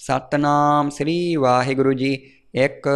सतनाम श्री वाहिगुरु जी। एक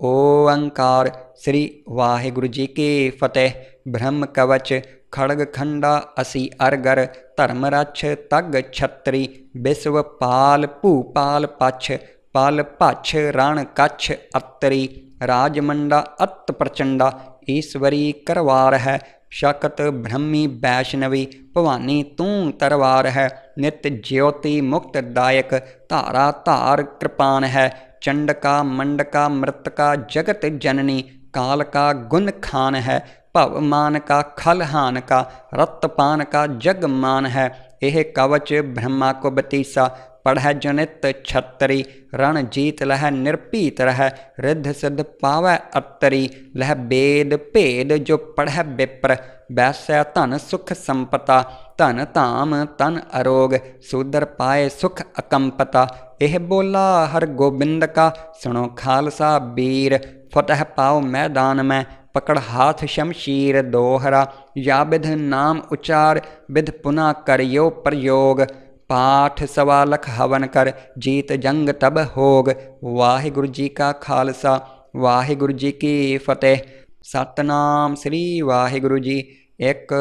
ओंकार श्री वाहिगुरु जी की फतेह। ब्रह्म कवच खड़ग खंडा असी अरगर धर्म रक्ष तग छत्री विश्व पाल भूपाल पछ पाल पछ रण कच्छ अत्तरी राजमंडा अत प्रचंडा ईश्वरी करवार है शकत ब्रह्मी वैष्णवी भवानी तू तरवार है नित्य ज्योति मुक्तदायक धारा धार कृपान है चंडका मंडका मृतका जगत जननी काल का गुण खान है भवमान का खलहान का रत्तपान का जगमान है यह कवच ब्रह्मा को बतीसा पढ़ जनित छतरी रण जीत लह निर्पीत रह रिद्ध सिद्ध पावै अत्तरी लह वेद भेद जो पढ़ विप्र वैश्य धन सुख संपता धन धाम तन अरोग सूदर पाए सुख अकंपता यह बोला हर गोबिंद का सुनो खालसा वीर फतह पाओ मैदान में पकड़ हाथ शमशीर दोहरा या विध नाम उचार विध पुनः करियो प्रयोग पाठ सवा लख हवन कर जीत जंग तब होग। वाहिगुरु जी का खालसा वाहिगुरु जी की फतेह। सतनाम श्री वाहिगुरु जी। एक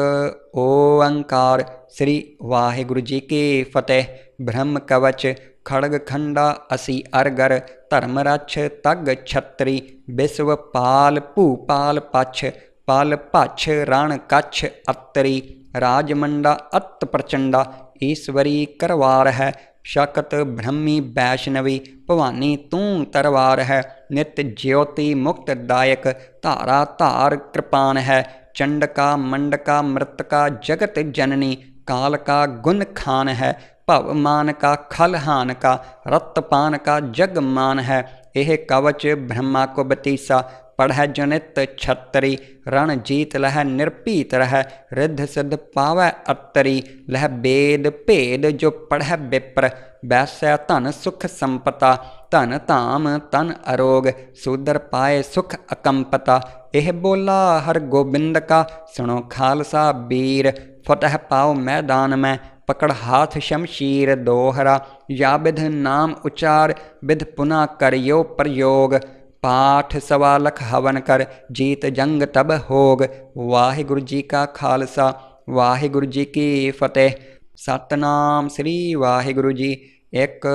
ओंकार श्री वाहिगुरु जी की फतेह। ब्रह्म कवच खड़ग खंडा असी अरगर धर्म रक्ष तग छत्री विश्व पाल भूपाल पछ पाल पछ रण कच्छ अत्तरी राजमंडा अत प्रचंडा ईश्वरी करवार है शकत ब्रह्मी वैष्णवी भवानी तू तरवार है नित्य ज्योति मुक्तदायक धारा धार कृपान है चंडका मंडका मृतका जगत जननी काल का गुण खान है भवमान का खलहान का रत्तपान का जगमान है यह कवच ब्रह्मा को बतीसा पढ़ जनित छतरी रण जीत लह निर्पीत रह रिद्ध सिद्ध पावै अत्तरी लह वेद भेद जो पढ़ विप्र वैश्य धन सुख संपता धन धाम तन अरोग सूदर पाए सुख अकंपता यह बोला हर गोबिंद का सुनो खालसा वीर फतह पाओ मैदान में पकड़ हाथ शमशीर दोहरा या विध नाम उचार विध पुनः करियो प्रयोग पाठ सवा लख हवन कर जीत जंग तब होग। वाहिगुरु जी का खालसा वाहिगुरु जी की फतेह। सतनाम श्री वाहिगुरु जी। एक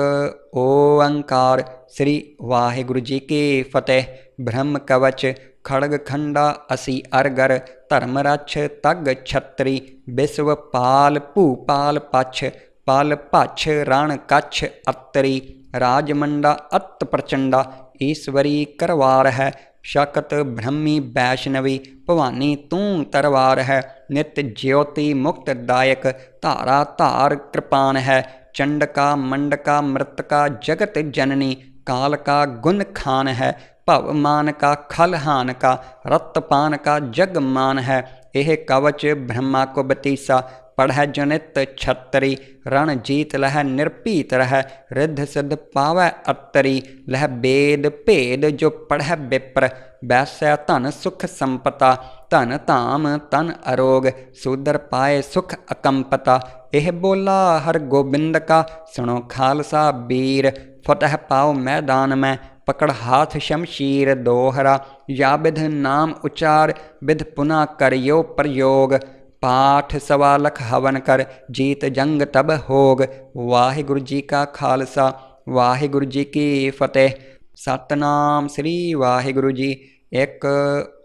ओंकार श्री वाहिगुरु जी की फतेह। ब्रह्म कवच खड़ग खंडा असी अरगर धर्म रक्ष तग छत्री विश्व पाल भूपाल पछ पाल पछ रण कच्छ अत्तरी राजमंडा अत प्रचंडा ईश्वरी करवार है शकत ब्रह्मी वैष्णवी भवानी तू तरवार है नित्य ज्योति मुक्तदायक धारा धार कृपान है चंडका मंडका मृतका जगत जननी काल का गुण खान है भवमान का खलहान का रत्तपान का जगमान है यह कवच ब्रह्मा को बतीसा पढ़ जनित छतरी रण जीत लह निर्पीत रह रिद्ध सिद्ध पावै अत्तरी लह वेद भेद जो पढ़ विप्र वैश्य धन सुख संपता धन धाम तन अरोग सूदर पाए सुख अकंपता यह बोला हर गोबिंद का सुनो खालसा वीर फतह पाओ मैदान में पकड़ हाथ शमशीर दोहरा या विध नाम उचार विध पुनः करियो प्रयोग पाठ सवा लख हवन कर जीत जंग तब होग। वाहिगुरु जी का खालसा वाहिगुरु जी की फतेह। सतनाम श्री वाहिगुरु जी। एक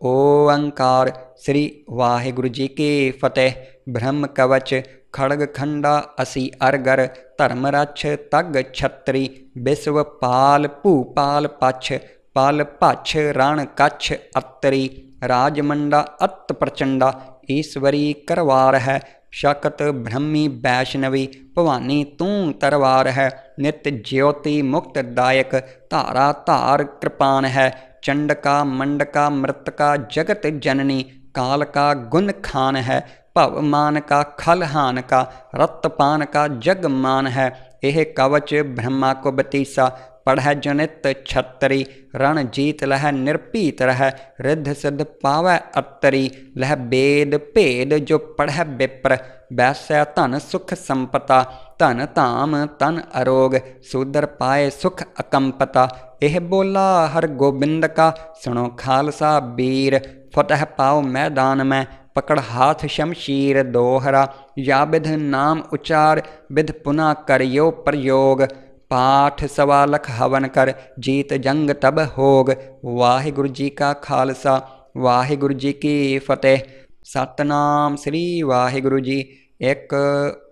ओंकार श्री वाहिगुरु जी की फतेह। ब्रह्म कवच खड़ग खंडा असी अरगर धर्म रक्ष तग छत्री विश्व पाल भूपाल पछ पाल पछ रण कच्छ अत्तरी राजमंडा अत प्रचंडा ईश्वरी करवार है शकत ब्रह्मी वैष्णवी भवानी तू तरवार है नित्य ज्योति मुक्तदायक धारा धार कृपान है चंडका मंडका मृतका जगत जननी काल का गुण खान है भवमान का खलहान का रत्तपान का जगमान है यह कवच ब्रह्मा को बतीसा पढ़ै जो नित छतरी। रण जीत लह निर्भीत रह रिद्ध सिद्ध पावै अतरी। लह बेद भेद जो पढ़ै विप्र वैसै धन सुख संपता। धन धाम तन अरोग सूदर पाए सुख अकंपता। एह बोला हर गोबिंद का सुनो खालसा बीर। फतह पाओ मैदान में पकड़ हाथ शमशीर दोहरा। या विध नाम उचार विध पुनः करियो प्रयोग। पाठ सवा लख हवन कर जीत जंग तब होग। वाहिगुरु जी का खालसा वाहिगुरु जी की फतेह। सतनाम श्री वाहिगुरु जी। एक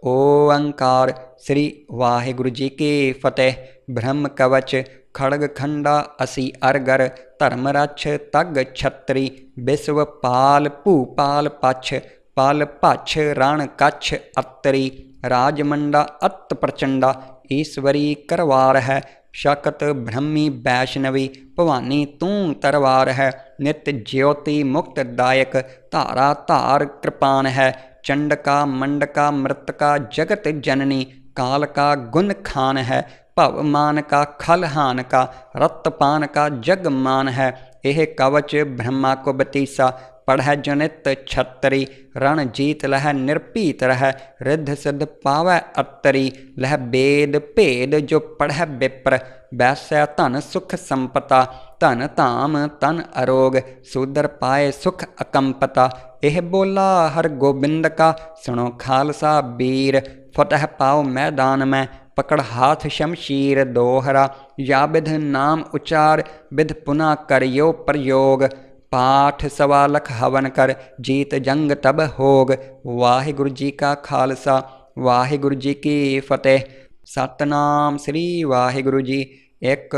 ओंकार श्री वाहिगुरु जी की फतेह। ब्रह्म कवच खड़ग खंडा असी अरगर। धर्म रक्ष तग छतरी। विश्व पाल भूपाल पछ पाल पछ रण कच्छ अतरी। राजमंडा अत प्रचंडा ईश्वरी करवार है। शकत ब्रह्मी वैष्णवी भवानी तू तरवार है। नित ज्योति मुक्त दायक धारा धार कृपान है। चंडका मंडका मृतका जगत जननी काल का गुण खान है। भवमान का खलहान का रत्तपान का जगमान है। यह कवच ब्रह्मा को बतीसा पढ़ै जो नित छतरी। रण जीत लह निर्भीत रह रिद्ध सिद्ध पावै अतरी। लह बेद भेद जो पढ़ै विप्र वैसै धन सुख संपता। धन धाम तन अरोग सूदर पाए सुख अकंपता। एह बोला हर गोबिंद का सुनो खालसा बीर। फतह पाओ मैदान में पकड़ हाथ शमशीर दोहरा। या विध नाम उचार विध पुनः करियो प्रयोग। पाठ सवा लख हवन कर जीत जंग तब होग। वाहिगुरु जी का खालसा वाहिगुरु जी की फतेह। सतनाम श्री वाहिगुरु जी। एक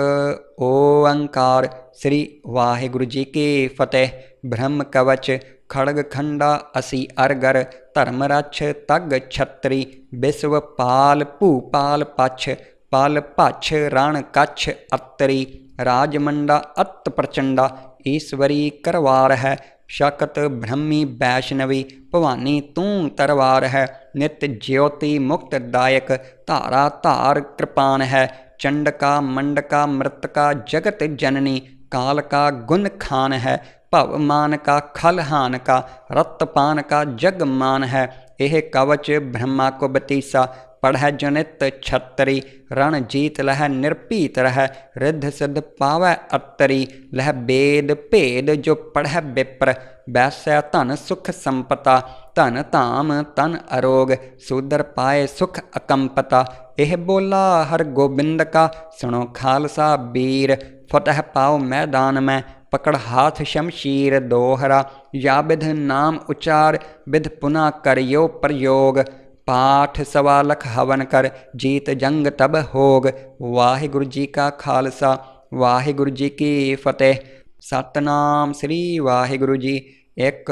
ओंकार श्री वाहिगुरु जी की फतेह। ब्रह्म कवच खड़ग खंडा असी अरगर। धर्म रक्ष तग छतरी। विश्व पाल भूपाल पछ पाल पछ रण कच्छ अतरी। राजमंडा अत प्रचंडा ईश्वरी करवार है। शकत ब्रह्मी वैष्णवी भवानी तू तरवार है। नित ज्योति मुक्त दायक धारा धार कृपान है। चंडका मंडका मृतका जगत जननी काल का गुण खान है। भवमान का खलहान का रत्तपान का जगमान है। यह कवच ब्रह्मा को बतीसा पढ़ै जो नित छतरी। रण जीत लह निर्भीत रह रिद्ध सिद्ध पावै अतरी। लह बेद भेद जो पढ़ै विप्र वैसै धन सुख संपता। धन धाम तन अरोग सूदर पाए सुख अकंपता। एह बोला हर गोबिंद का सुनो खालसा बीर। फतह पाओ मैदान में पकड़ हाथ शमशीर दोहरा। या विध नाम उचार विध पुनः करियो प्रयोग। पाठ सवा लख हवन कर जीत जंग तब होग। वाहिगुरु जी का खालसा वाहिगुरु जी की फतेह। सतनाम श्री वाहिगुरु जी। एक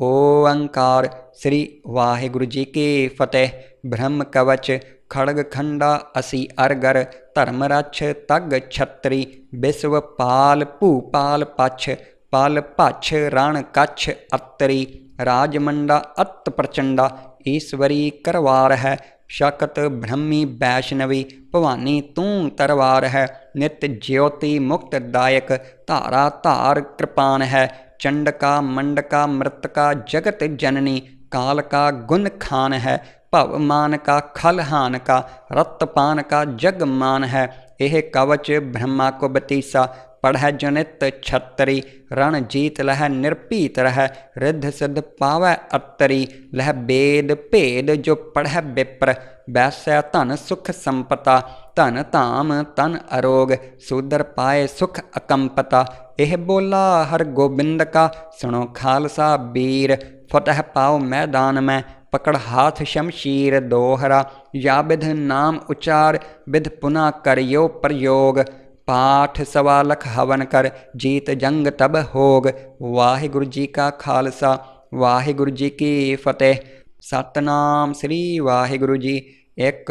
ओंकार श्री वाहिगुरु जी की फतेह। ब्रह्म कवच खड़ग खंडा असी अरगर। धर्म रक्ष तग छतरी। विश्व पाल भूपाल पछ पाल पछ रण कच्छ अतरी। राजमंडा अत प्रचंडा ईश्वरी करवार है। शकत ब्रह्मी वैष्णवी भवानी तू तरवार है। नित ज्योति मुक्त दायक धारा धार कृपान है। चंडका मंडका मृतका जगत जननी काल का गुण खान है। भवमान का खलहान का रत्तपान का जगमान है। यह कवच ब्रह्मा को बतीसा पढ़ै जो नित छतरी। रण जीत लह निर्भीत रह रिद्ध सिद्ध पावै अतरी। लह बेद भेद जो पढ़ै विप्र वैसै धन सुख संपता। धन धाम तन अरोग सूदर पाए सुख अकंपता। एह बोला हर गोबिंद का सुनो खालसा बीर। फतह पाओ मैदान में पकड़ हाथ शमशीर दोहरा। या विध नाम उचार विध पुनः करियो प्रयोग। पाठ सवा लख हवन कर जीत जंग तब होग। वाहिगुरु जी का खालसा वाहिगुरु जी की फतेह। सतनाम श्री वाहिगुरु जी। एक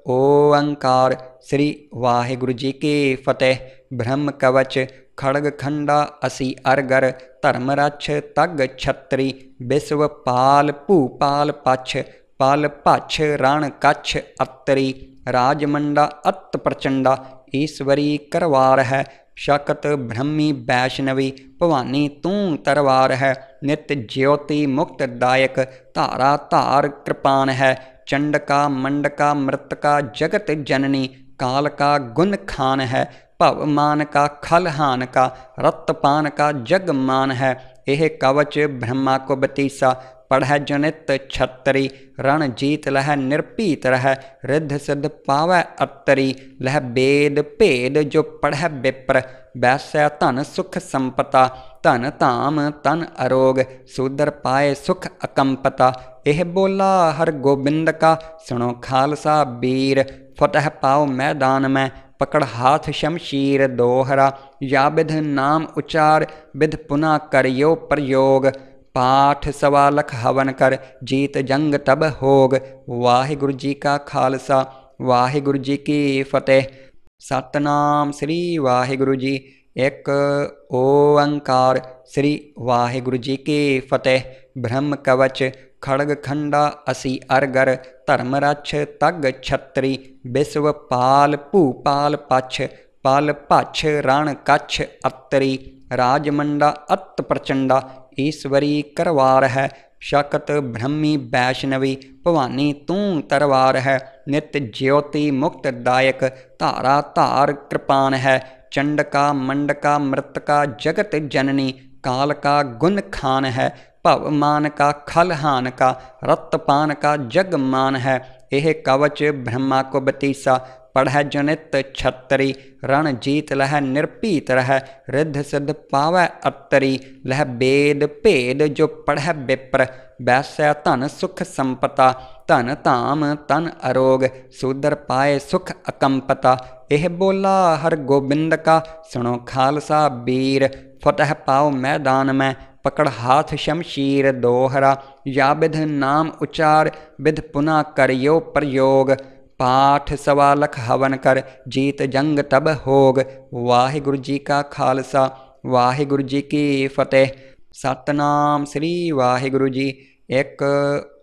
ओंकार श्री वाहिगुरु जी की फतेह। ब्रह्म कवच खड़ग खंडा असी अरगर। धर्म रक्ष तग छतरी। विश्व पाल भूपाल पछ पाल पछ रण कच्छ अतरी। राजमंडा अत प्रचंडा ईश्वरी करवार है। शक्त ब्रह्मी वैष्णवी भवानी तू तरवार है। नित्य ज्योति मुक्तदायक धारा धार कृपान है। चंडका मंडका मृतका जगत जननी काल का गुण खान है। भवमान का खलहान का रत्तपान का जगमान है। यह कवच ब्रह्मा को बतीसा पढ़ जनित छतरी। रण जीत लह निर्पीत रह रिद्ध सिद्ध पावै अतरी। लह वेद भेद जो पढ़ विप्र वैस्य धन सुख संपता। धन धाम तन अरोग सूदर पाए सुख अकंपता। यह बोला हर गोबिंद का सुनो खालसा बीर। फतह पाओ मैदान में पकड़ हाथ शमशीर दोहरा। या विध नाम उचार विध पुनः करियो प्रयोग। पाठ सवा लख हवन कर जीत जंग तब होग। वाहिगुरु जी का खालसा वाहिगुरु जी की फतेह। सतनाम श्री वाहिगुरु जी। एक ओंकार श्री वाहिगुरु जी की फतेह। ब्रह्म कवच खड़ग खंडा असी अरगर। धर्म रक्ष तग छत्री विश्व पाल भूपाल पछ। पाल पछ रण कच्छ अतरी। राजमंडा अत प्रचंडा ईश्वरी करवार है। शक्त ब्रह्मी वैष्णवी भवानी तू तरवार है। नित्य ज्योति मुक्तदायक धारा धार कृपान है। चंडका मंडका मृतका जगत जननी काल का गुण खान है। भवमान का खलहान का रत्तपान का जगमान है। यह कवच ब्रह्मा को बतीसा पढ़ जनित छतरी। रण जीत लह निर्पीत रह रिद्ध सिद्ध पावै अतरी। लह वेद भेद जो पढ़ विप्र वैस्य धन सुख संपता। धन धाम तन अरोग सूदर पाए सुख अकंपता। यह बोला हर गोबिंद का सुनो खालसा बीर। फतह पाओ मैदान में पकड़ हाथ शमशीर दोहरा। या विध नाम उचार विध पुनः करियो प्रयोग। पाठ सवा लख हवन कर जीत जंग तब होग। वाहिगुरु जी का खालसा वाहिगुरु जी की फतेह। सतनाम श्री वाहिगुरु जी। एक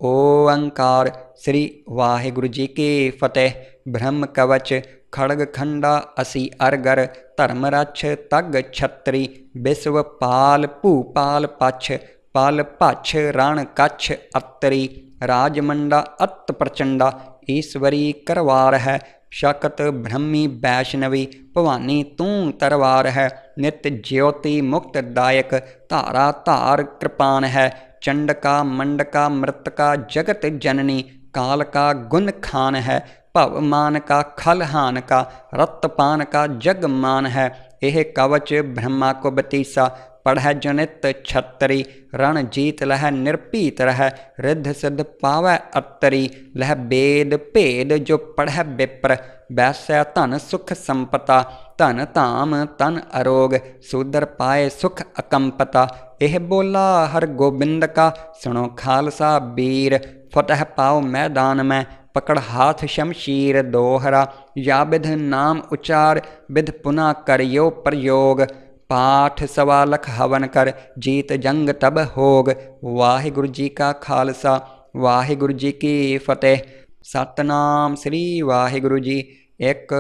ओंकार श्री वाहिगुरु जी की फतेह। ब्रह्म कवच खड़ग खंडा असी अरगर। धर्म रक्ष तग छत्री विश्व पाल भूपाल पछ। पाल पछ रण कच्छ अतरी। राजमंडा अत प्रचंडा ईश्वरी करवार है। शक्त ब्रह्मी वैष्णवी भवानी तू तरवार है। नित्य ज्योति मुक्तदायक धारा धार कृपान है। चंडका मंडका मृतका जगत जननी काल का गुण खान है। भवमान का खलहान का रत्तपान का जगमान है। यह कवच ब्रह्मा को बतीसा पढ़ जनित छतरी। रण जीत लह निर्पीत रह रिद्ध सिद्ध पावै अतरी। लह वेद भेद जो पढ़ विप्र वैस्य धन सुख संपता। धन धाम तन अरोग सूदर पाए सुख अकंपता। यह बोला हर गोबिंद का सुनो खालसा बीर। फतह पाओ मैदान में पकड़ हाथ शमशीर दोहरा। या विध नाम उचार विध पुनः करियो प्रयोग। पाठ सवा लख हवन कर जीत जंग तब होग। वाहिगुरु जी का खालसा वाहिगुरु जी की फतेह। सतनाम श्री वाहिगुरु जी। एक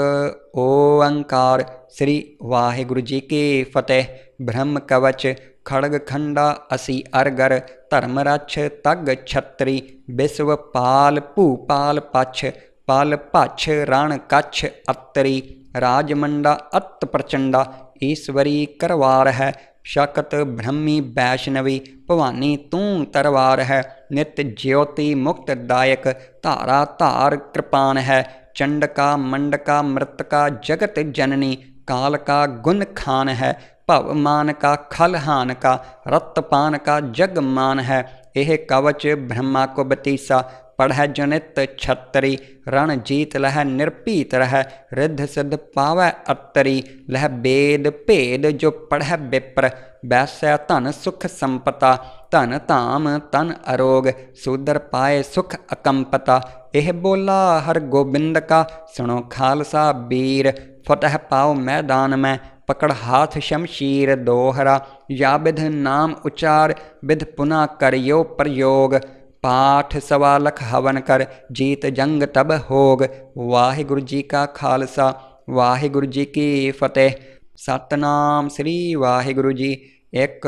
ओंकार श्री वाहिगुरु जी की फतेह। ब्रह्म कवच खड़ग खंडा असी अरगर। धर्म रक्ष तग छत्री विश्व पाल भूपाल पछ। पाल पछ रण कच्छ अतरी। राजमंडा अत प्रचंडा ईश्वरी करवार है। शक्त ब्रह्मी वैष्णवी भवानी तू तरवार है। नित्य ज्योति मुक्तदायक धारा धार कृपान है। चंडका मंडका मृतका जगत जननी काल का गुण खान है। भवमान का खलहान का रत्तपान का जगमान है। यह कवच ब्रह्मा को बतीसा पढ़ जनित छतरी। रण जीत लह निर्पीत रह रिद्ध सिद्ध पावै अतरी। लह वेद भेद जो पढ़ विप्र वैस्य धन सुख संपता। धन धाम तन अरोग सूदर पाए सुख अकंपता। यह बोला हर गोबिंद का सुनो खालसा बीर। फतह पाओ मैदान में पकड़ हाथ शमशीर दोहरा। या विध नाम उचार विध पुनः करियो प्रयोग। पाठ सवा लख हवन कर जीत जंग तब होग। वाहिगुरु जी का खालसा ਵਾਹਿਗੁਰੂ ਜੀ ਕੀ ਫਤਿਹ। ਸਤਨਾਮ ਸ੍ਰੀ ਵਾਹਿਗੁਰੂ ਜੀ। ਇੱਕ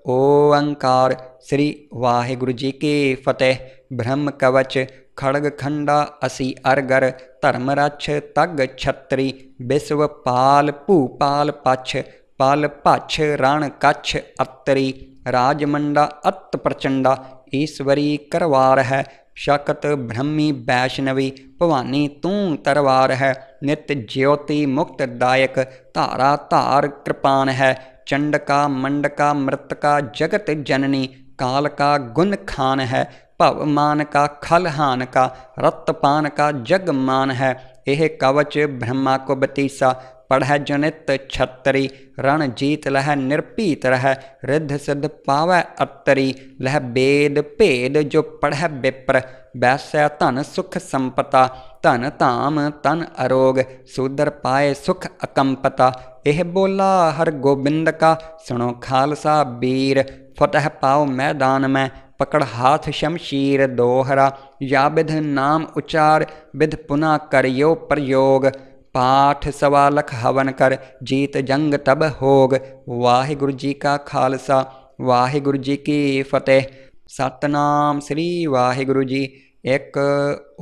ਓੰਕਾਰ ਸ੍ਰੀ ਵਾਹਿਗੁਰੂ ਜੀ ਕੀ ਫਤਿਹ। ਬ੍ਰਹਮ ਕਵਚ ਖੜਗ ਖੰਡਾ ਅਸੀ ਅਰਗਰ ਧਰਮ ਰਛ ਤਗ ਛਤਰੀ ਬਿਸਵ ਪਾਲ ਭੂਪਾਲ ਪਛ ਪਲ ਭਛ ਰਣ ਕਛ ਅਤਰੀ ਰਾਜਮੰਡਾ ਅਤ ਪ੍ਰਚੰਡਾ ਈਸਵਰੀ ਕਰਵਾਰ ਹੈ ਸ਼ਕਤ ਬ੍ਰਹਮੀ ਵੈਸ਼ਨਵੀ ਭਵਾਨੀ ਤੂੰ ਤਰਵਾਰ ਹੈ ਨਿਤ ਜਿਉਤੀ ਮੁਕਤ ਦਾਇਕ ਧਾਰਾ ਧਾਰ ਕਿਰਪਾਨ ਹੈ ਚੰਡਕਾ ਮੰਡਕਾ ਮ੍ਰਿਤਕਾ ਜਗਤ ਜਨਨੀ ਕਾਲ ਕਾ ਗੁਣ ਖਾਨ ਹੈ ਭਵ ਮਾਨ ਕਾ ਖਲ ਹਾਨ ਕਾ ਰਤਪਾਨ ਕਾ ਜਗ ਮਾਨ ਹੈ ਇਹ ਕਵਚ ਬ੍ਰਹਮਾ ਕੋ ਬਤੀਸਾ ਪੜ੍ਹੈ ਜਨਿਤ ਛਤਰੀ ਰਣ ਜੀਤ ਲਹਿ ਨਿਰਭੀਤ ਰਹਿ ਰਿੱਧ ਸਿੱਧ ਪਾਵੈ ਅਤਰੀ ਲਹਿ ਬੇਦ ਭੇਦ ਜੋ ਪੜ੍ਹੈ ਬਿਪਰ ਬੈਸੈ ਧਨ ਸੁਖ ਸੰਪਤਾ ਧਨ ਧਾਮ ਤਨ ਅਰੋਗ ਸੂਦਰ ਪਾਏ ਸੁਖ ਅਕੰਪਤਾ ਇਹ ਬੋਲਾ ਹਰ ਗੋਬਿੰਦ ਕਾ ਸੁਣੋ ਖਾਲਸਾ ਬੀਰ ਫਤਿਹ ਪਾਓ ਮੈਦਾਨ ਮੈਂ पकड़ हाथ शमशीर दोहरा या विध नाम उचार विध पुनः करियो प्रयोग पाठ सवा लख हवन कर जीत जंग तब होग। वाहिगुरु जी का खालसा वाहिगुरु जी की फतेह। सतनाम श्री वाहिगुरु जी। एक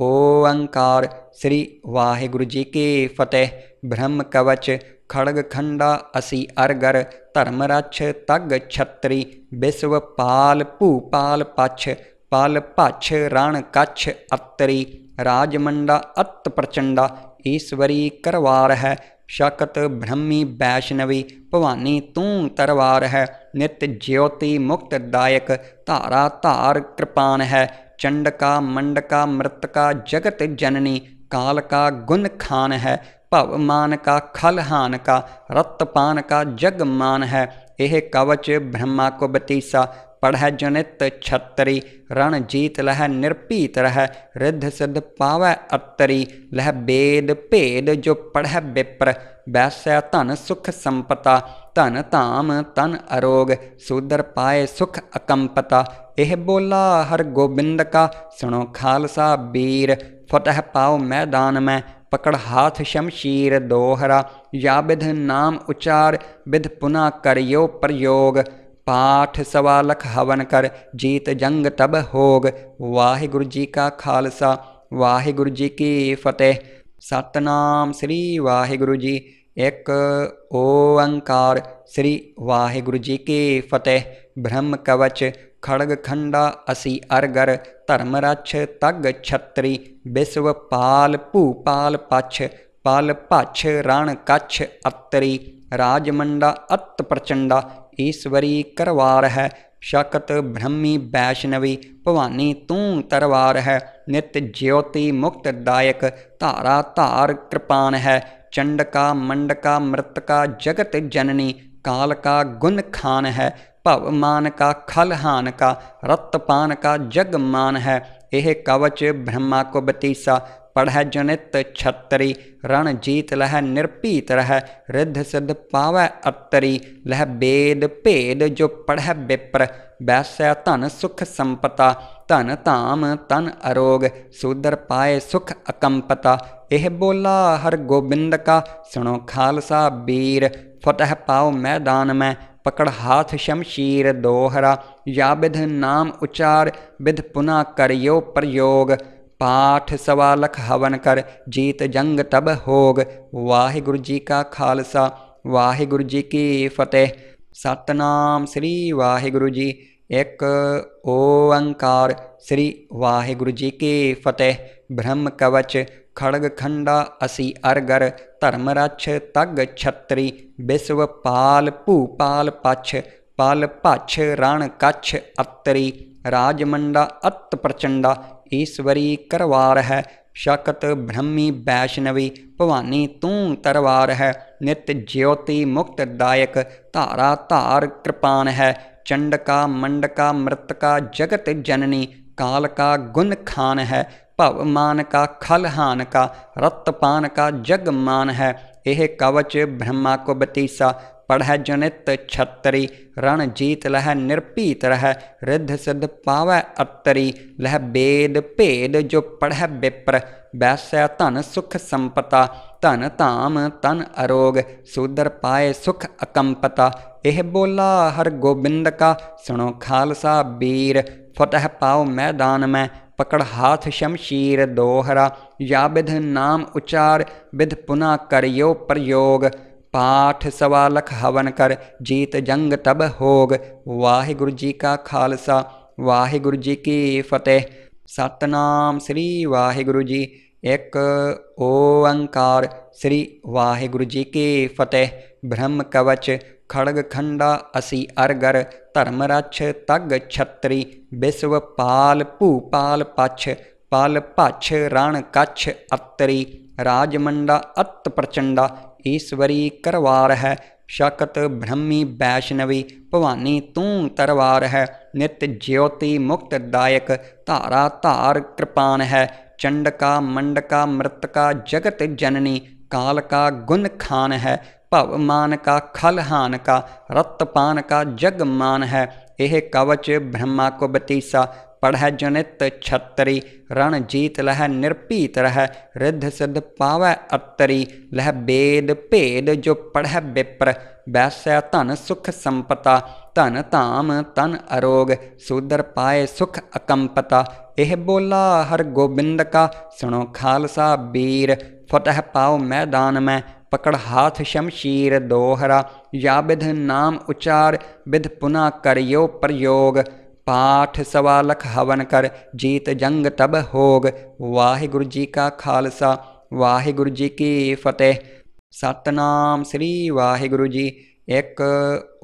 ओंकार श्री वाहिगुरु जी की फतेह। ब्रह्म कवच खड़ग खंडा असी अरगर धर्म रछ तग छतरी बिस्व पाल भूपाल पछ पल भछ रण कछ अतरी राजमंडा अत प्रचंडा ईश्वरी करवार है शकत ब्रह्मी वैष्णवी भवानी तू तरवार है नित ज्योति मुक्त दायक धारा धार कृपान है चंडका मंडका मृतका जगत जननी काल का गुण खान है भव मान का खल हान का रतपान का जग मान है यह कवच ब्रह्मा को बतीसा पढ़ै जनित छतरी रण जीत लह निरभीत रह रिद्ध सिद्ध पावै अतरी लह बेद भेद जो पढ़ै बिप्र वैसै धन सुख संपता धन धाम तन अरोग सूदर पाए सुख अकंपता यह बोला हर गोबिंद का सुनो खालसा बीर फतह पाओ मैदान में पकड़ हाथ शमशीर दोहरा या विध नाम उचार विध पुनः करियो प्रयोग पाठ सवा लख हवन कर जीत जंग तब होग। वाहिगुरु जी का खालसा वाहिगुरु जी की फतेह। सतनाम श्री वाहिगुरु जी। एक ओंकार श्री वाहिगुरु जी की फतेह। ब्रह्म कवच खड़ग खंडा असी अरगर धर्म रछ तग छतरी बिस्व पाल भूपाल पछ पल भछ रण कछ अतरी राजमंडा अत प्रचंडा ईश्वरी करवार है शकत ब्रह्मी वैष्णवी भवानी तू तरवार है नित ज्योति मुक्त दायक धारा धार कृपान है चंडका मंडका मृतका जगत जननी काल का गुण खान है भव मान का खल हान का रतपान का जग मान है यह कवच ब्रह्मा को बतीसा पढ़ै जनित छतरी रण जीत लह निरभीत रह रिद्ध सिद्ध पावै अतरी लह बेद भेद जो पढ़ै बिप्र वैसै धन सुख संपता धन धाम तन अरोग सूदर पाए सुख अकंपता यह बोला हर गोबिंद का सुनो खालसा बीर फतह पाओ मैदान में पकड़ हाथ शमशीर दोहरा या विध नाम उचार विध पुनः करियो प्रयोग पाठ सवा लख हवन कर जीत जंग तब होग। वाहिगुरु जी का खालसा वाहिगुरु जी की फतेह। सतनाम श्री वाहिगुरु जी। एक ओंकार श्री वाहिगुरु जी की फतेह। ब्रह्म कवच खड़ग खंडा असी अरगर धर्म रछ तग छतरी बिस्व पाल भूपाल पछ पल भछ रण कछ अतरी राजमंडा अत प्रचंडा ईश्वरी करवार है शकत ब्रह्मी वैष्णवी भवानी तू तरवार है नित ज्योति मुक्त दायक धारा धार कृपान है चंडका मंडका मृतका जगत जननी काल का गुण खान है भव मान का खल हान का रतपान का जग मान है यह कवच ब्रह्मा को बतीसा पढ़ै जो नित छतरी। रण जीत लह निर्भीत रह रिद्ध सिद्ध पावै अतरी। लह बेद भेद जो पढ़ै विप्र वैसै धन सुख संपता। धन धाम तन अरोग सूदर पाए सुख अकंपता। एह बोला हर गोबिंद का सुनो खालसा बीर। फतह पाओ मैदान में पकड़ हाथ शमशीर दोहरा। या विध नाम उचार विध पुनः करियो प्रयोग। पाठ सवा लख हवन कर जीत जंग तब होग। वाहिगुरु जी का खालसा वाहिगुरु जी की फतेह। सतनाम श्री वाहिगुरु जी। एक ओंकार श्री वाहिगुरु जी की फतेह। ब्रह्म कवच खड़ग खंडा असी अरगर। धर्म रक्ष तग छतरी। विश्व पाल भूपाल पछ पाल पछ रण कच्छ अतरी। राजमंडा अत प्रचंडा ईश्वरी करवार है। शकत ब्रह्मी वैष्णवी भवानी तू तरवार है। नित ज्योति मुक्त दायक धारा धार कृपान है। चंडका मंडका मृतका जगत जननी काल का गुण खान है। भवमान का खलहान का रत्तपान का जगमान है। यह कवच ब्रह्मा को बतीसा पढ़ै जो नित छतरी। रण जीत लह निर्भीत रह रिद्ध सिद्ध पावै अतरी। लह बेद भेद जो पढ़ै विप्र वैसै धन सुख संपता। धन धाम तन अरोग सूदर पाए सुख अकंपता। एह बोला हर गोबिंद का सुनो खालसा बीर। फतह पाओ मैदान में पकड़ हाथ शमशीर दोहरा। या विध नाम उचार विध पुनः करियो प्रयोग। पाठ सवा लख हवन कर जीत जंग तब होग। वाहिगुरु जी का खालसा वाहिगुरु जी की फतेह। सतनाम श्री वाहिगुरु जी। एक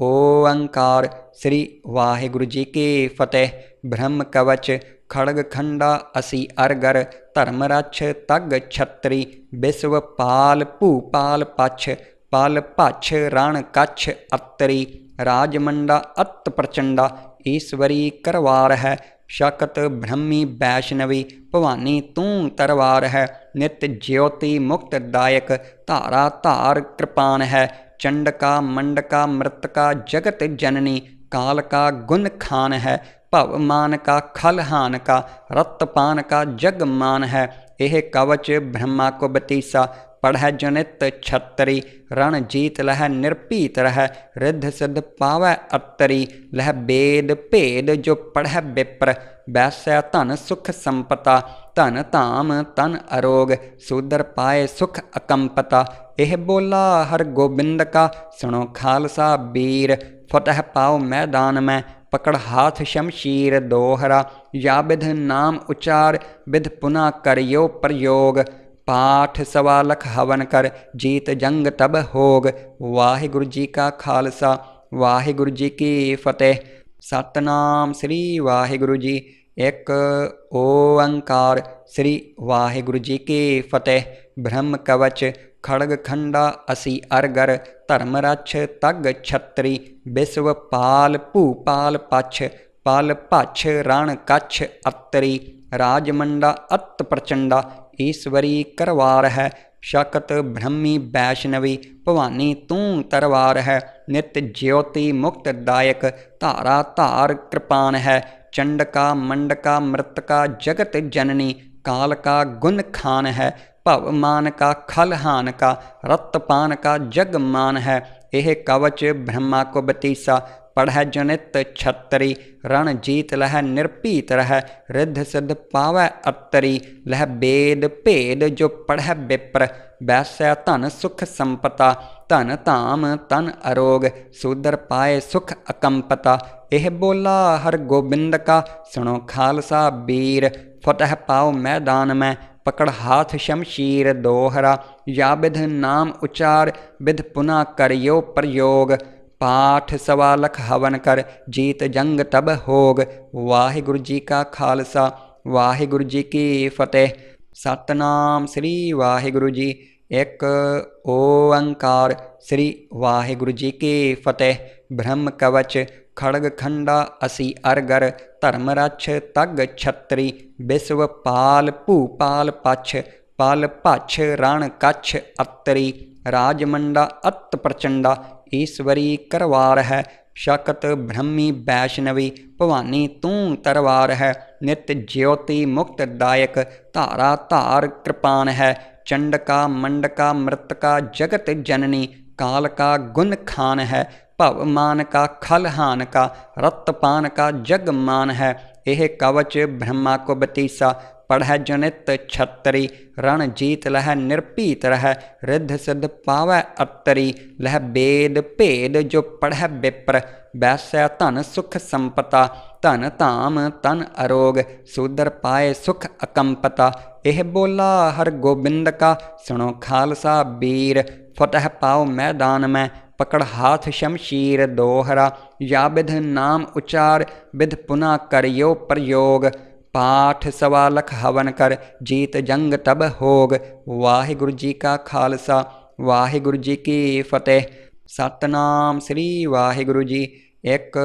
ओंकार श्री वाहिगुरु जी की फतेह। ब्रह्म कवच खड़ग खंडा असी अरगर। धर्म रक्ष तग छतरी। विश्व पाल भूपाल पछ पाल पछ रण कच्छ अतरी। राजमंडा अत प्रचंडा ईश्वरी करवार है। शकत ब्रह्मी वैष्णवी भवानी तू तरवार है। नित ज्योति मुक्त दायक धारा धार कृपान है। चंडका मंडका मृतका जगत जननी काल का गुण खान है। भवमान का खलहान का रत्तपान का जगमान है। यह कवच ब्रह्मा को बतीसा पढ़ै जो नित छतरी। रण जीत लह निर्भीत रह रिद्ध सिद्ध पावै अतरी। लह बेद भेद जो पढ़ै विप्र वैसै धन सुख संपता। धन धाम तन अरोग सूदर पाए सुख अकंपता। एह बोला हर गोबिंद का सुनो खालसा बीर। फतह पाओ मैदान में पकड़ हाथ शमशीर दोहरा। या विध नाम उचार विध पुनः करियो प्रयोग। पाठ सवा लख हवन कर जीत जंग तब होग। वाहिगुरु जी का खालसा वाहिगुरु जी की फतेह। सतनाम श्री वाहिगुरु जी। एक ओंकार श्री वाहिगुरु जी की फतेह। ब्रह्म कवच खड़ग खंडा असी अरगर। धर्म रक्ष तग छतरी। विश्व पाल भूपाल पछ पाल पछ रण कच्छ अतरी। राजमंडा अत प्रचंडा ईश्वरी करवार है। शकत ब्रह्मी वैष्णवी भवानी तू तरवार है। नित ज्योति मुक्त दायक धारा धार कृपान है। चंडका मंडका मृतका जगत जननी काल का गुण खान है। भवमान का खलहान का रत्तपान का जगमान है। यह कवच ब्रह्मा को बतीसा पढ़ै जो नित छतरी। रण जीत लह निर्भीत रह रिद्ध सिद्ध पावै अतरी। लह बेद भेद जो पढ़ै विप्र वैसै धन सुख संपता। धन धाम तन अरोग सूदर पाए सुख अकंपता। एह बोला हर गोबिंद का सुनो खालसा बीर। फतह पाओ मैदान में पकड़ हाथ शमशीर दोहरा। या विध नाम उचार विध पुनः करियो प्रयोग। पाठ सवा लख हवन कर जीत जंग तब होग। वाहिगुरु जी का खालसा वाहिगुरु जी की फतेह। सतनाम श्री वाहिगुरु जी। एक ओंकार श्री वाहिगुरु जी की फतेह। ब्रह्म कवच खड़ग खंडा असी अरगर। धर्म रक्ष तग छतरी। विश्व पाल भूपाल पछ पाल पछ रण कच्छ अतरी। राजमंडा अत प्रचंडा ईश्वरी करवार है। शक्त ब्रह्मी वैष्णवी भवानी तू तरवार है। नित्य ज्योति मुक्तदायक धारा धार कृपान है। चंडका मंडका मृतका जगत जननी काल का गुण खान है। भवमान का खलहान का रत्तपान का जगमान है। यह कवच ब्रह्मा को बतीसा पढ़ै जनित छतरी। रण जीत लह निर्पीत रह रिद्ध सिद्ध पावै अतरी। लह वेद भेद जो पढ़ै विप्र वैसै धन सुख संपता। धन धाम तन अरोग सूदर पाए सुख अकंपता। यह बोला हर गोबिंद का सुनो खालसा वीर। फतह पाओ मैदान में पकड़ हाथ शमशीर दोहरा। या विध नाम उचार विध पुनः करियो प्रयोग। पाठ सवा लख हवन कर जीत जंग तब होग। वाहिगुरु जी का खालसा वाहिगुरु जी की फतेह। सतनाम श्री वाहिगुरु जी। एक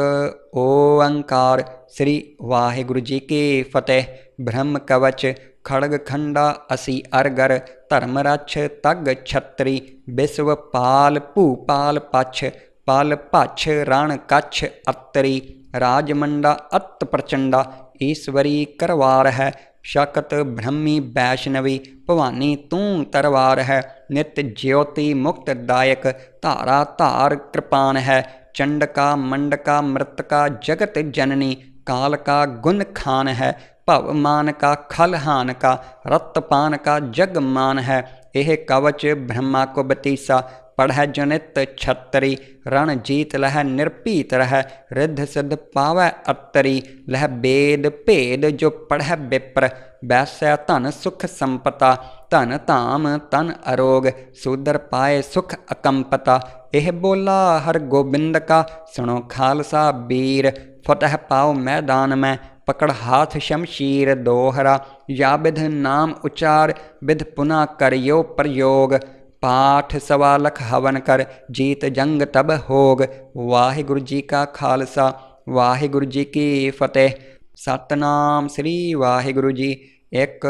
ओंकार श्री वाहिगुरु जी की फतेह। ब्रह्म कवच खड़ग खंडा असी अरगर। धर्म रक्ष तग छत्री विश्व पाल भूपाल पछ। पाल पछ रण कच्छ अतरी। राजमंडा अत प्रचंडा ईश्वरी करवार है। शक्त ब्रह्मी वैष्णवी भवानी तू तरवार है। नित्य ज्योति मुक्तदायक धारा धार कृपान है। चंडका मंडका मृतका जगत जननी काल का गुण खान है। भवमान का खलहान का रत्तपान का जगमान है। यह कवच ब्रह्मा को बतीसा पढ़ै जनित छतरी। रण जीत लह निर्पीत रह रिद्ध सिद्ध पावै अतरी। लह वेद भेद जो पढ़ै विप्र वैसै धन सुख संपता। धन धाम तन अरोग सूदर पाए सुख अकंपता। यह बोला हर गोबिंद का सुनो खालसा वीर। फतह पाओ मैदान में पकड़ हाथ शमशीर दोहरा। या विध नाम उचार विध पुनः करियो प्रयोग। पाठ सवा लख हवन कर जीत जंग तब होग। वाहिगुरु जी का खालसा वाहिगुरु जी की फतेह। सतनाम श्री वाहिगुरु जी। एक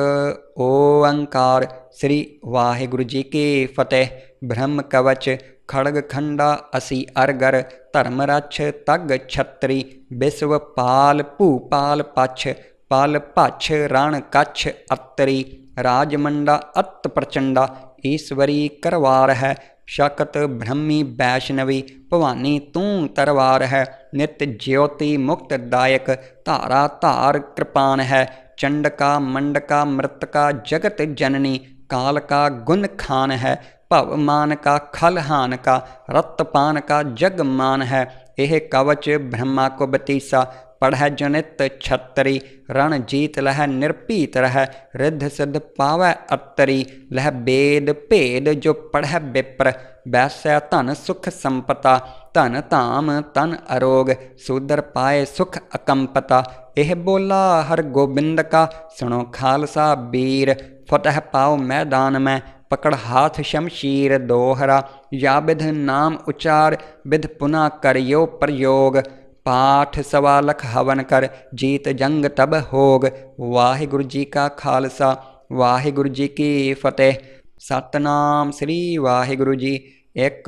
ओंकार श्री वाहिगुरु जी की फतेह। ब्रह्म कवच खड़ग खंडा असी अरगर। धर्म रक्ष तग छत्री विश्व पाल भूपाल पछ। पाल पछ रण कच्छ अतरी। राजमंडा अत प्रचंडा ईश्वरी करवार है। शक्त ब्रह्मी वैष्णवी भवानी तू तरवार है। नित्य ज्योति मुक्तदायक धारा धार कृपान है। चंडका मंडका मृतका जगत जननी काल का गुण खान है। भवमान का खलहान का रत्तपान का जगमान है। यह कवच ब्रह्मा को बतीसा पढ़ै जनित छतरी। रण जीत लह निर्पीत रह रिद्ध सिद्ध पावै अतरी। लह वेद भेद जो पढ़ै विप्र वैसै धन सुख संपता। धन धाम तन अरोग सूदर पाए सुख अकंपता। यह बोला हर गोबिंद का सुनो खालसा वीर। फतह पाओ मैदान में पकड़ हाथ शमशीर दोहरा। या विध नाम उचार विध पुनः करियो प्रयोग। पाठ सवा लख हवन कर जीत जंग तब होग। वाहिगुरु जी का खालसा वाहिगुरु जी की फतेह। सतनाम श्री वाहिगुरु जी। एक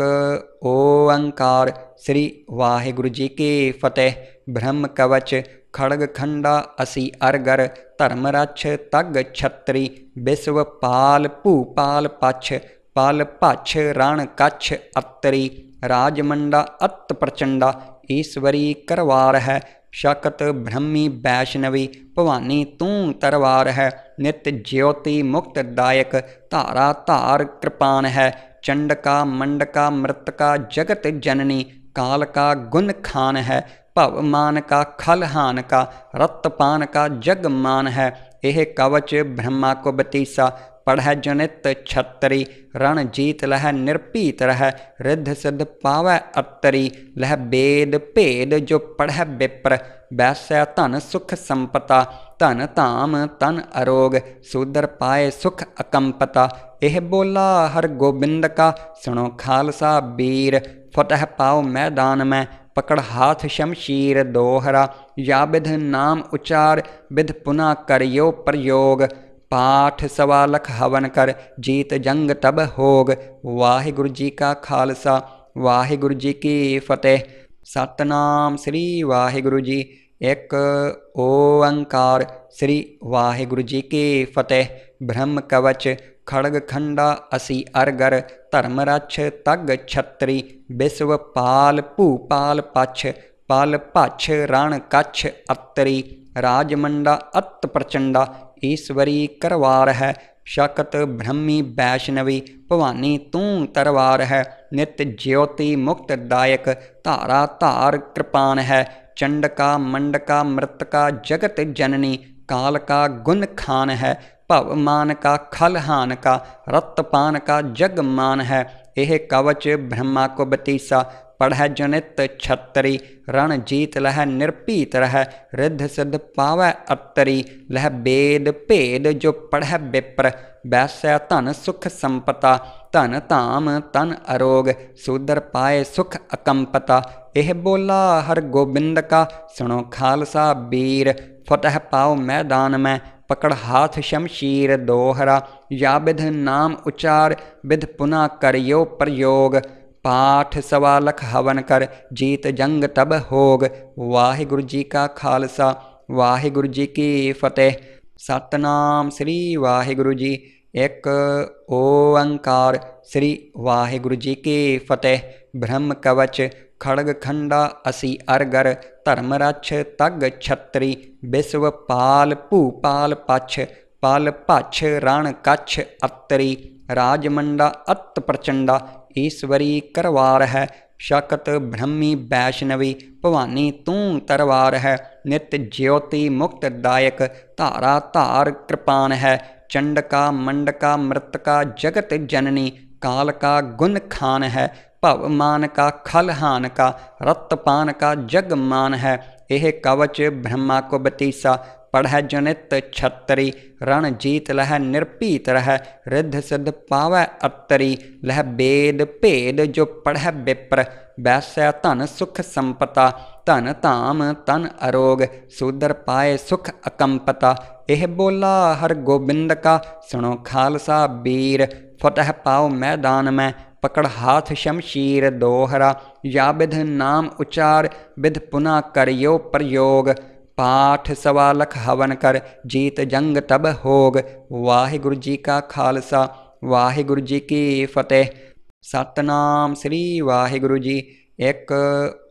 ओंकार श्री वाहिगुरु जी की फतेह। ब्रह्म कवच खड़ग खंडा असी अरगर। धर्म रक्ष तग छत्री विश्व पाल भूपाल पछ। पाल पछ रण कच्छ अतरी। राजमंडा अत प्रचंडा ईश्वरी करवार है। शक्त ब्रह्मी वैष्णवी भवानी तू तरवार है। नित्य ज्योति मुक्तदायक धारा धार कृपान है। चंडका मंडका मृतका जगत जननी काल का गुण खान है। भवमान का खलहान का रत्तपान का जगमान है। यह कवच ब्रह्मा को बतीसा पढ़ै जनित छतरी। रण जीत लह निर्पीत रह रिद्ध सिद्ध पावै अतरी। लह वेद भेद जो पढ़ै विप्र वैसै धन सुख संपता। धन धाम तन अरोग सूदर पाए सुख अकंपता। यह बोला हर गोबिंद का सुनो खालसा वीर। फतह पाओ मैदान में पकड़ हाथ शमशीर दोहरा। या विध नाम उचार विध पुनः करियो प्रयोग। पाठ सवा लख हवन कर जीत जंग तब होग। वाहिगुरु जी का खालसा वाहिगुरु जी की फतेह। सतनाम श्री वाहिगुरु जी। एक ओंकार श्री वाहिगुरु जी की फतेह। ब्रह्म कवच खड़ग खंडा असी अरगर धर्म रक्ष तग छत्री विश्व पाल भूपाल पछ पाल पछ रण कच्छ अतरी राजमंडा अत प्रचंडा ईश्वरी करवार है शकत ब्रह्मी वैष्णवी भवानी तू तरवार है नित ज्योति मुक्तदायक धारा धार कृपान है चंडका मंडका मृतका जगत जननी काल का गुण खान है भवमान का खलहान का रत्तपान का जगमान है यह कवच ब्रह्मा को बतीसा पढ़ जनित छतरी रण जीत लह निर्पीत रह रिद्ध सिद्ध पावै अतरी लह वेद भेद जो पढ़ विप्र वैस्य धन सुख संपता धन धाम तन अरोग सूदर पाए सुख अकंपता यह बोला हर गोबिंद का सुनो खालसा बीर फतह पाओ मैदान में पकड़ हाथ शमशीर दोहरा या विध नाम उचार विध पुनः करियो प्रयोग पाठ सवा लख हवन कर जीत जंग तब होग। वाहिगुरु जी का खालसा वाहिगुरु जी की फतेह। सतनाम श्री वाहिगुरु जी। एक ओंकार श्री वाहिगुरु जी की फतेह। ब्रह्म कवच खड़ग खंडा असी अरगर धर्म रक्ष तग छत्री विश्व पाल भूपाल पछ पाल पछ रण कच्छ अतरी राजमंडा अत प्रचंडा ईश्वरी करवार है शकत ब्रह्मी वैष्णवी भवानी तू तरवार है नित ज्योति मुक्तदायक धारा धार कृपान है चंडका मंडका मृतका जगत जननी काल का गुण खान है भवमान का खलहान का रत्तपान का जगमान है यह कवच ब्रह्मा को बतीसा पढ़ जनित छतरी रण जीत लह निर्पीत रह रिद्ध सिद्ध पावै अतरी लह वेद भेद जो पढ़ विप्र वैस्य धन सुख संपता धन धाम तन अरोग सूदर पाए सुख अकंपता यह बोला हर गोबिंद का सुनो खालसा बीर फतह पाओ मैदान में पकड़ हाथ शमशीर दोहरा या विध नाम उचार विध पुनः करियो प्रयोग पाठ सवा लख हवन कर जीत जंग तब होग। वाहिगुरु जी का खालसा वाहिगुरु जी की फतेह। सतनाम श्री वाहिगुरु जी। एक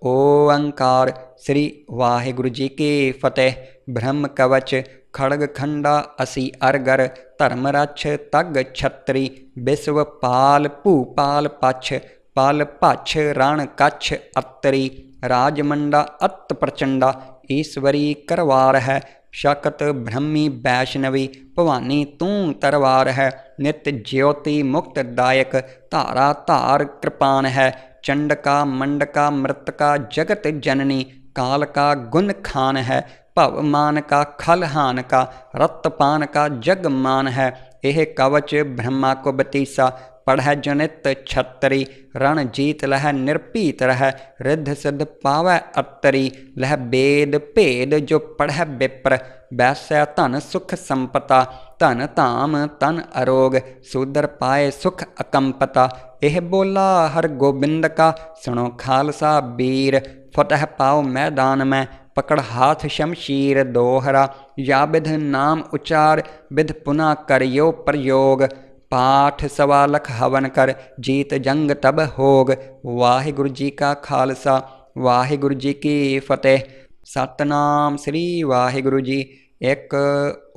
ओंकार श्री वाहिगुरु जी की फतेह। ब्रह्म कवच खड़ग खंडा असी अरगर धर्म रक्ष तग छत्री विश्व पाल भूपाल पछ पाल पछ रण कच्छ अतरी राजमंडा अत प्रचंडा ईश्वरी करवार है शकत ब्रह्मी वैष्णवी भवानी तू तरवार है नित ज्योति मुक्तदायक धारा धार कृपान है चंडका मंडका मृतका जगत जननी काल का गुण खान है भवमान का खलहान का रत्तपान का जगमान है यह कवच ब्रह्मा को बतीसा पढ़ जनित छतरी रण जीत लह निर्पीत रह रिद्ध सिद्ध पावै अतरी लह वेद भेद जो पढ़ विप्र वैस्य धन सुख संपता धन धाम तन अरोग सूदर पाए सुख अकंपता यह बोला हर गोबिंद का सुनो खालसा बीर फतह पाओ मैदान में पकड़ हाथ शमशीर दोहरा या विध नाम उचार विध पुनः करियो प्रयोग पाठ सवा लख हवन कर जीत जंग तब होग। वाहिगुरु जी का खालसा वाहिगुरु जी की फतेह। सतनाम श्री वाहिगुरु जी। एक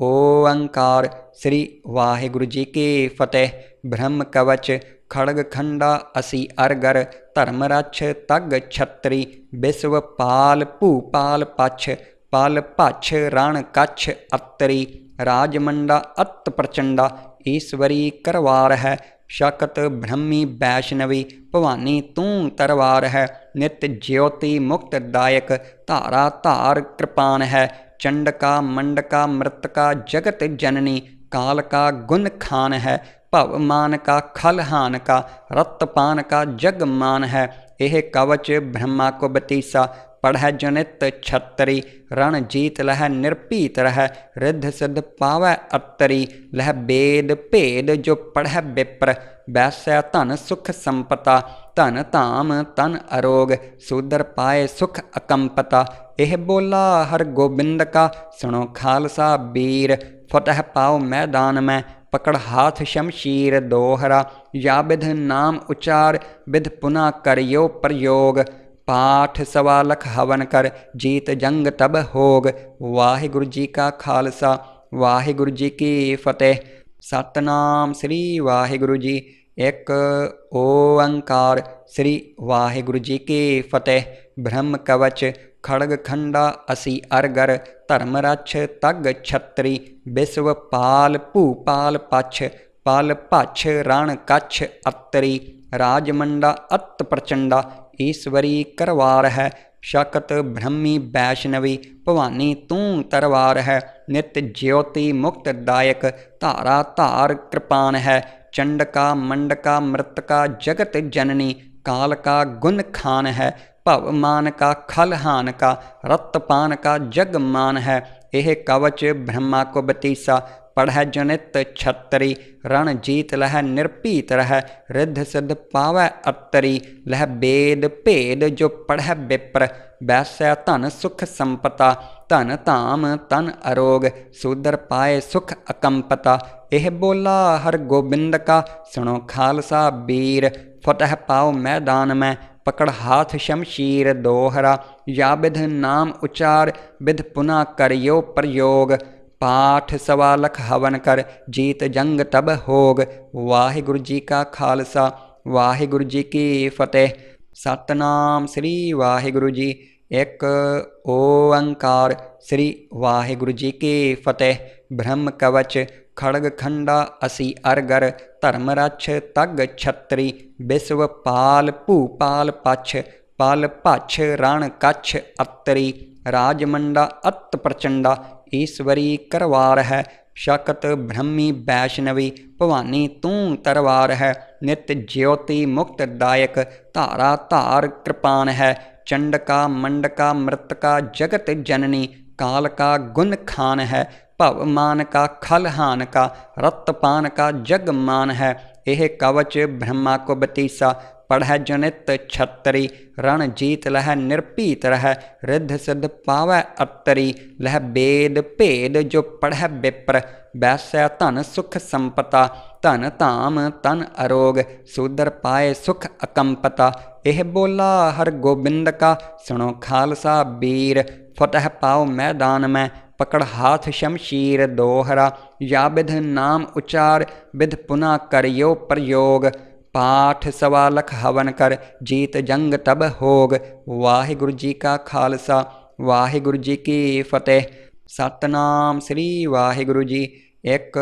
ओंकार श्री वाहिगुरु जी की फतेह। ब्रह्म कवच खड़ग खंडा असी अरगर धर्म रक्ष तग छत्री विश्व पाल भूपाल पछ पाल पछ रण कच्छ अतरी राजमंडा अत प्रचंडा ईश्वरी करवार है शकत ब्रह्मी वैष्णवी भवानी तू तरवार है नित ज्योति मुक्तदायक धारा धार कृपान है चंडका मंडका मृतका जगत जननी काल का गुण खान है भवमान का खलहान का रत्तपान का जगमान है यह कवच ब्रह्मा को बतीसा पढ़ जनित छतरी रण जीत लह निर्पीत रह रिद्ध सिद्ध पावै अतरी लह वेद भेद जो पढ़ विप्र ਵੈਸੈ ਧਨ ਸੁਖ ਸੰਪਤਾ। ਧਨ ਧਾਮ ਤਨ ਅਰੋਗ ਸੂਦਰ ਪਾਏ ਸੁਖ ਅਕੰਪਤਾ। ਇਹ ਬੋਲਾ ਹਰ ਗੋਬਿੰਦ ਕਾ ਸੁਣੋ ਖਾਲਸਾ ਬੀਰ। ਫਤਿਹ ਪਾਓ ਮੈਦਾਨ ਮੈਂ पकड़ हाथ शमशीर दोहरा। या विध नाम उचार विध पुनः करियो प्रयोग। पाठ सवा लख हवन कर जीत जंग तब होग। वाहिगुरु जी का खालसा वाहिगुरु जी की फतेह। सतनाम श्री वाहिगुरु जी। एक ओंकार श्री वाहिगुरु जी की फतेह। ब्रह्म कवच खड़ग खंडा असी अरगर। धर्म रक्ष तग छत्री विश्व पाल भूपाल पछ। पाल पछ रण कच्छ अतरी राजमंडा अत प्रचंडा। ईश्वरी करवार है शकत ब्रह्मी वैष्णवी। भवानी तू तरवार है नित ज्योति मुक्त दायक। धारा धार कृपान है चंडका मंडका मृतका जगत जननी। काल का गुण खान है भवमान का खलहान का। रत्तपान का जगमान है यह कवच ब्रह्मा को बतीसा। पढ़ै जनित छतरी रण जीत लह निर्भीत रह। रिद्ध सिद्ध पावै अतरी लह वेद भेद जो पढ़ै विप्र। वैसै धन सुख संपता धन धाम तन अरोग सूदर पाए सुख अकंपता। यह बोला हर गोबिंद का सुनो खालसा बीर। फतह पाओ मैदान में पकड़ हाथ शमशीर दोहरा। या विध नाम उचार विध पुनः करियो प्रयोग। पाठ सवा लख हवन कर जीत जंग तब होग। वाहिगुरु जी का खालसा वाहिगुरु जी की फतेह। सतनाम श्री वाहिगुरु जी। एक ओंकार श्री वाहिगुरु जी की फतेह। ब्रह्म कवच खड़ग खंडा असी अरगर। धर्म रक्ष तग छत्री विश्व पाल भूपाल पछ। पाल पछ रण कच्छ अतरी राजमंडा अत प्रचंडा। ईश्वरी करवार है शकत ब्रह्मी वैष्णवी। भवानी तू तरवार है नित ज्योति मुक्त दायक। धारा धार कृपान है चंडका मंडका मृतका जगत जननी। काल का गुण खान है भवमान का खलहान का। रत्तपान का जगमान है यह कवच ब्रह्मा को बतीसा। पढ़ै जनित छतरी रण जीत लह निर्भीत रह। रिद्ध सिद्ध पावै अतरी लह वेद भेद जो पढ़ै विप्र। वैसै धन सुख संपता धन धाम तन अरोग सूदर पाए सुख अकंपता। यह बोला हर गोबिंद का सुनो खालसा बीर। फतह पाओ मैदान में पकड़ हाथ शमशीर दोहरा। या विध नाम उचार विध पुनः करियो प्रयोग। पाठ सवा लख हवन कर जीत जंग तब होग। वाहिगुरु जी का खालसा वाहिगुरु जी की फतेह। सतनाम श्री वाहिगुरु जी। एक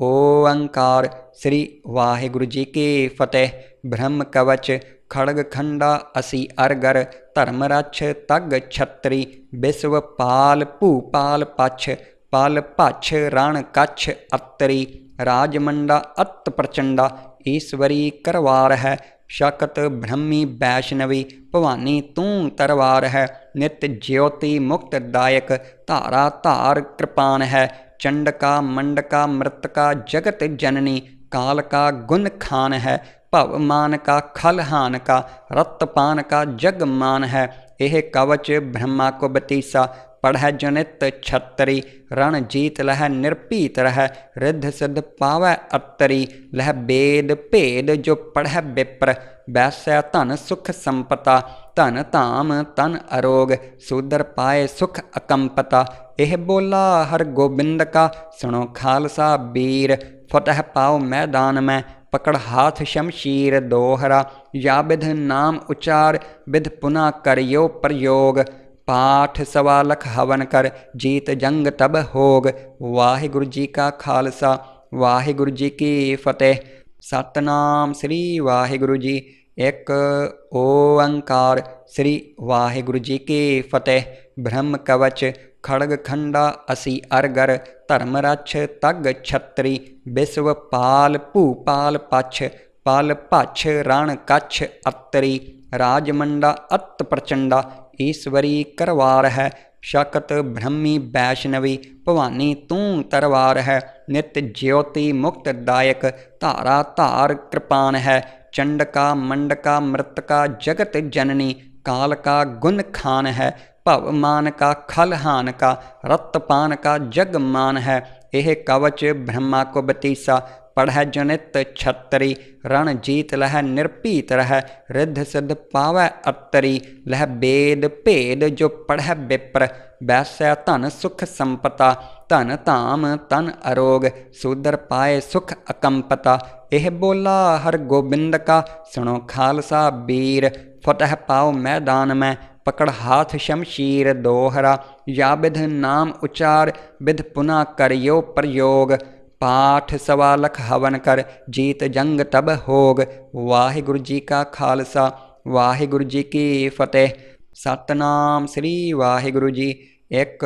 ओंकार श्री वाहिगुरु जी की फतेह। ब्रह्म कवच खड़ग खंडा असी अरगर। धर्म रक्ष तग छत्री विश्व पाल भूपाल पछ। पाल पछ रण कच्छ अतरी राजमंडा अत प्रचंडा। ईश्वरी करवार है शकत ब्रह्मी वैष्णवी। भवानी तू तरवार है नित ज्योति मुक्त दायक। धारा धार कृपान है चंडका मंडका मृतका जगत जननी। काल का गुण खान है भवमान का खलहान का। रत्तपान का जगमान है यह कवच ब्रह्मा को बतीसा। पढ़ै जनित छतरी रण जीत लह निर्भीत रह। रिद्ध सिद्ध पावै अतरी लह वेद भेद जो पढ़ै विप्र। वैसै धन सुख संपता धन धाम तन अरोग सूदर पाए सुख अकंपता। यह बोला हर गोबिंद का सुनो खालसा बीर। फतह पाओ मैदान में पकड़ हाथ शमशीर दोहरा। या विध नाम उचार विध पुनः करियो प्रयोग। पाठ सवा लख हवन कर जीत जंग तब होग। वाहिगुरु जी का खालसा वाहिगुरु जी की फतेह। सतनाम श्री वाहिगुरु जी। एक ओंकार श्री वाहिगुरु जी की फतेह। ब्रह्म कवच खड़ग खंडा असी अरगर। धर्म रक्ष तग छत्री विश्व पाल भूपाल पछ। पाल पछ रण कच्छ अतरी राजमंडा अत प्रचंडा। ईश्वरी करवार है शकत ब्रह्मी वैष्णवी भवानी तू तरवार है। नित्य ज्योति मुक्त दायक धारा धार कृपान है। चंडका मंडका मृतका जगत जननी काल का गुण खान है। भवमान का खलहान का रत्तपान का जगमान है। यह कवच ब्रह्मा को बतीसा पढ़ै जनित छतरी। रण जीत लह निर्पीत रह रिद्ध सिद्ध पावै अतरी। लह वेद भेद जो पढ़ै विप्र वैसै धन सुख संपता। धन धाम तन अरोग सूदर पाए सुख अकंपता। यह बोला हर गोबिंद का सुनो खालसा बीर। फतह पाओ मैदान में पकड़ हाथ शमशीर दोहरा। या विध नाम उचार विध पुनः करियो प्रयोग। पाठ सवा लख हवन कर जीत जंग तब होग। वाहिगुरु जी का खालसा वाहिगुरु जी की फतेह। सतनाम श्री वाहिगुरु जी। एक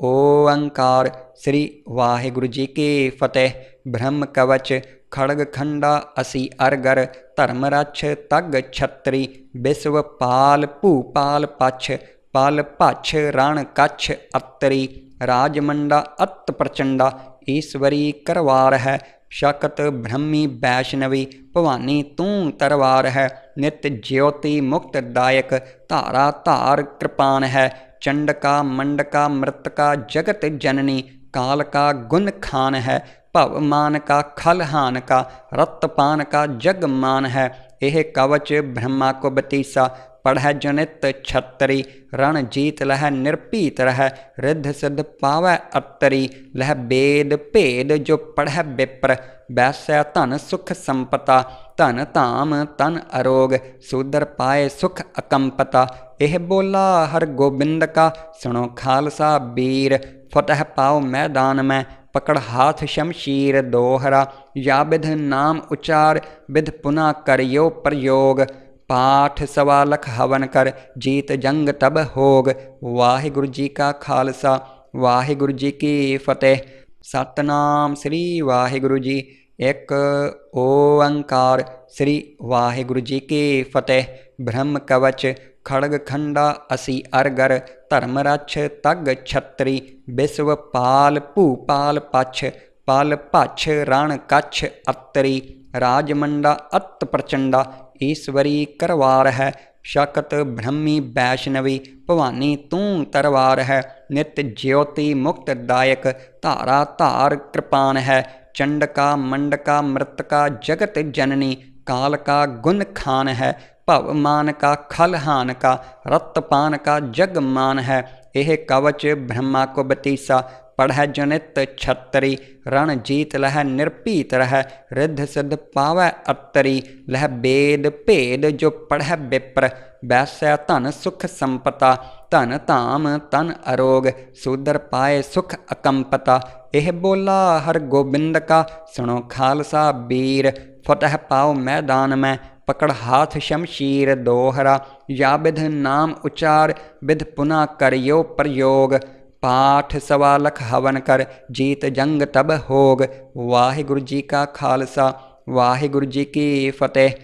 ओंकार श्री वाहिगुरु जी की फतेह। ब्रह्म कवच खड़ग खंडा असी अरगर। धर्म रक्ष तग छतरी विश्व पाल भूपाल पछ। पाल पछ रण कच्छ अतरी। राजमंडा अत प्रचंडा ईश्वरी करवार है। शकत ब्रह्मी वैष्णवी भवानी तू तरवार है। नित्य ज्योति मुक्त दायक धारा धार कृपान है। चंडका मंडका मृतका जगत जननी काल का गुण खान है। भवमान का खलहान का रत्तपान का जगमान है। यह कवच ब्रह्मा को बतीसा पढ़ै जनित छतरी। रण जीत लह निर्पीत रह रिद्ध सिद्ध पावै अतरी। लह वेद भेद जो पढ़ै विप्र वैसै धन सुख संपता। धन धाम तन अरोग सूदर पाए सुख अकंपता। यह बोला हर गोबिंद का सुनो खालसा बीर। फतह पाओ मैदान में पकड़ हाथ शमशीर दोहरा। या विध नाम उचार विध पुनः करियो प्रयोग। पाठ सवा लख हवन कर जीत जंग तब होग। वाहिगुरु जी का खालसा वाहिगुरु जी की फतेह। सतनाम श्री वाहिगुरु जी। एक ओंकार श्री वाहिगुरु जी की फतेह। ब्रह्म कवच खड़ग खंडा असी अरगर। धर्म रक्ष तग छतरी विश्व पाल भूपाल पछ। पाल पछ रण कच्छ अतरी। राजमंडा अत प्रचंडा ईश्वरी करवार है। शकत ब्रह्मी वैष्णवी भवानी तू तरवार है। नित्य ज्योति मुक्त दायक धारा धार कृपान है। चंडका मंडका मृतका जगत जननी काल का गुण खान है। भवमान का खलहान का रत्तपान का जगमान है। यह कवच ब्रह्मा को बतीसा पढ़ै जनित छतरी। रण जीत लह निर्पीत रह रिद्ध सिद्ध पावै अतरी। लह वेद भेद जो पढ़ै विप्र वैसै धन सुख संपता। धन धाम तन अरोग सूदर पाए सुख अकंपता। यह बोला हर गोबिंद का सुनो खालसा बीर। फतह पाओ मैदान में पकड़ हाथ शमशीर दोहरा। या विध नाम उचार विध पुनः करियो प्रयोग। पाठ सवा लख हवन कर जीत जंग तब होग। वाहिगुरु जी का खालसा वाहिगुरु जी की फतेह।